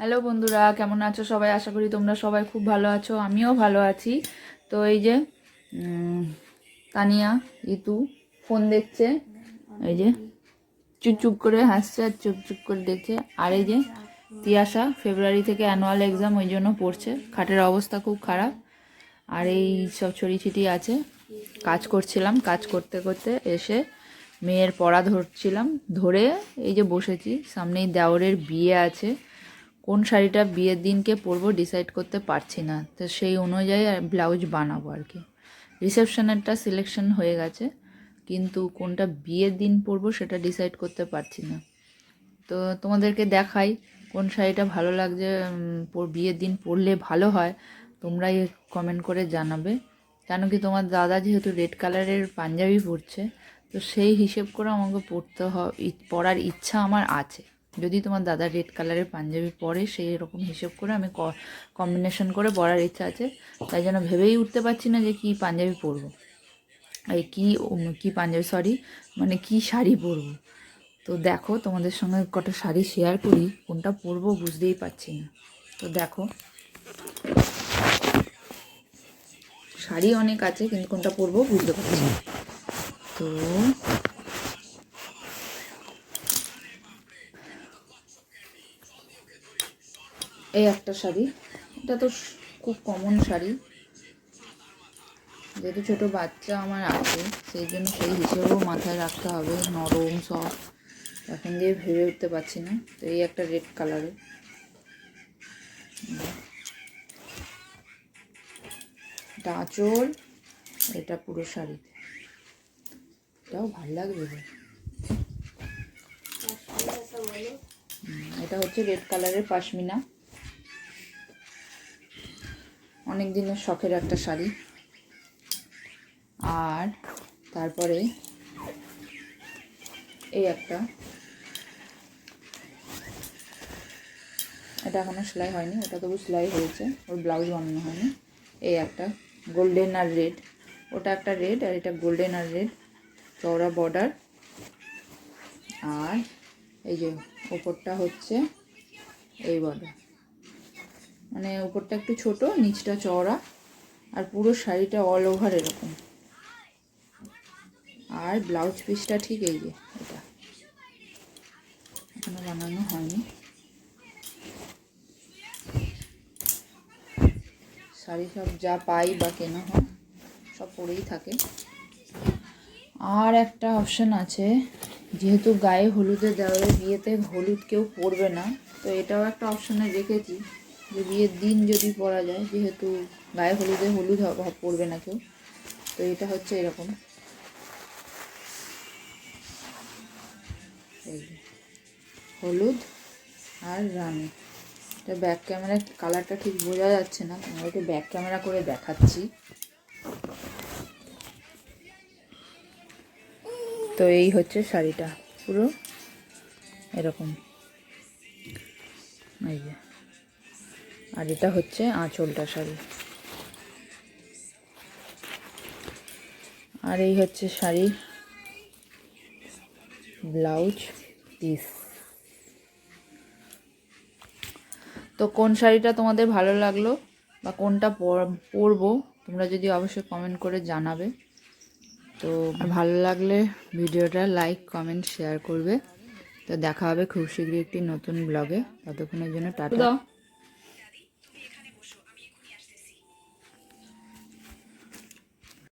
Hello বন্ধুরা, কেমন আছো সবাই? আশা করি তোমরা সবাই খুব ভালো আছো, আমিও ভালো আছি। তো এই যে তানিয়া ইতু ফোন দেখছে, এই যে চুপচুপ করে হাসছে আর চুপচুপ করে দেখছে। আর এই যে তিয়াশা ফেব্রুয়ারি থেকে অ্যানুয়াল এক্সাম, ওই জন্য পড়ছে। খাটের অবস্থা খুব খারাপ। আর এই সব ছড়িছিটি আছে। কাজ করছিলাম, কাজ করতে করতে এসে মেয়ের পড়া ধরছিলাম, ধরে এই যে বসেছি। সামনেই দেওরের বিয়ে আছে, কোন শাড়িটা বিয়ের দিনকে পরবো ডিসাইড করতে পারছি না। তো সেই অনুযায়ী ব্লাউজ বানাবো আর কি। রিসেপশনেরটা সিলেকশন হয়ে গেছে, কিন্তু কোনটা বিয়ের দিন পরবো সেটা ডিসাইড করতে পারছি না। তো তোমাদেরকে দেখাই কোন শাড়িটা ভালো লাগছে, বিয়ের দিন পরলে ভালো হয়। তোমরাই কমেন্ট করে জানাবে। কেন কি তোমার দাদা যেহেতু রেড কালারের পাঞ্জাবি পরছে, তো সেই হিসেব করে আমাকে পরার ইচ্ছা আমার আছে। যদি তোমার দাদা রেড কালারের পাঞ্জাবি পরে, সেই রকম হিসেব করে আমি কম্বিনেশন করে পরার ইচ্ছা আছে। তাই জন্য ভেবেই উঠতে পারছি না যে কী পাঞ্জাবি পরবো, এই কী পাঞ্জাবি, সরি, মানে কী শাড়ি পরবো। তো দেখো, তোমাদের সঙ্গে কটা শাড়ি শেয়ার করি, কোনটা পরবো বুঝতেই পারছি না। তো দেখো, শাড়ি অনেক আছে কিন্তু কোনটা পরবো বুঝতে পারছি না। তো এই একটা শাড়ি, এটা তো খুব কমন শাড়ি, যেহেতু ছোটো বাচ্চা আমার আছে সেই জন্য সেই হিসেবেও মাথায় রাখতে হবে, নরম সফট। এখন দিয়ে ভেবে উঠতে পারছি না। তো এই একটা রেড কালারের, এটা আঁচল, এটা পুরো শাড়ি, এটাও ভালো লাগবে। এটা হচ্ছে রেড কালারের পাশমিনা, অনেক দিনের শখের একটা শাড়ি। আর তারপরে এই একটা, এটা এখনো সেলাই হয়নি, ওটা তবু সেলাই হয়েছে, ওর ব্লাউজ বানানো হয়নি। এই একটা গোল্ডেন আর রেড, ওটা একটা রেড আর এটা গোল্ডেন আর রেড, চওড়া বর্ডার। আর এই যে ওপরটা হচ্ছে এই বর্ডার, মানে উপরটা একটু ছোট, নিচটা চওড়া, আর পুরো শাড়িটা অল ওভার এরকম। আর ব্লাউজ পিসটা ঠিক এই যে এটা, এখনো বানানো হয়নি। শাড়ি সব যা পাই বা কেনা হয় সব পরেই থাকে। আর একটা অপশান আছে, যেহেতু গায়ে হলুদে দেওয়ার বিয়েতে হলুদ কেউ পরবে না, তো এটাও একটা অপশানে রেখেছি যে বিয়ের দিন যদি পরা যায়, যেহেতু গায়ে হলুদে হলুদ পরবে না কেউ। তো এটা হচ্ছে এরকম, এই যে হলুদ আর রানী। এটা ব্যাক ক্যামেরায় কালারটা ঠিক বোঝা যাচ্ছে না, তোমাদেরকে ব্যাক ক্যামেরা করে দেখাচ্ছি। তো এই হচ্ছে শাড়িটা, পুরো এরকম, এই যে। আর এটা হচ্ছে আঁচলটা শাড়ি। আর এই হচ্ছে শাড়ি ব্লাউজ পিস। তো কোন শাড়িটা তোমাদের ভালো লাগলো বা কোনটা পরবো তোমরা যদি অবশ্যই কমেন্ট করে জানাবে। তো ভালো লাগলে ভিডিওটা লাইক কমেন্ট শেয়ার করবে। তো দেখা হবে খুব শীঘ্রই একটি নতুন ব্লগে। ততক্ষণের জন্য টাটা।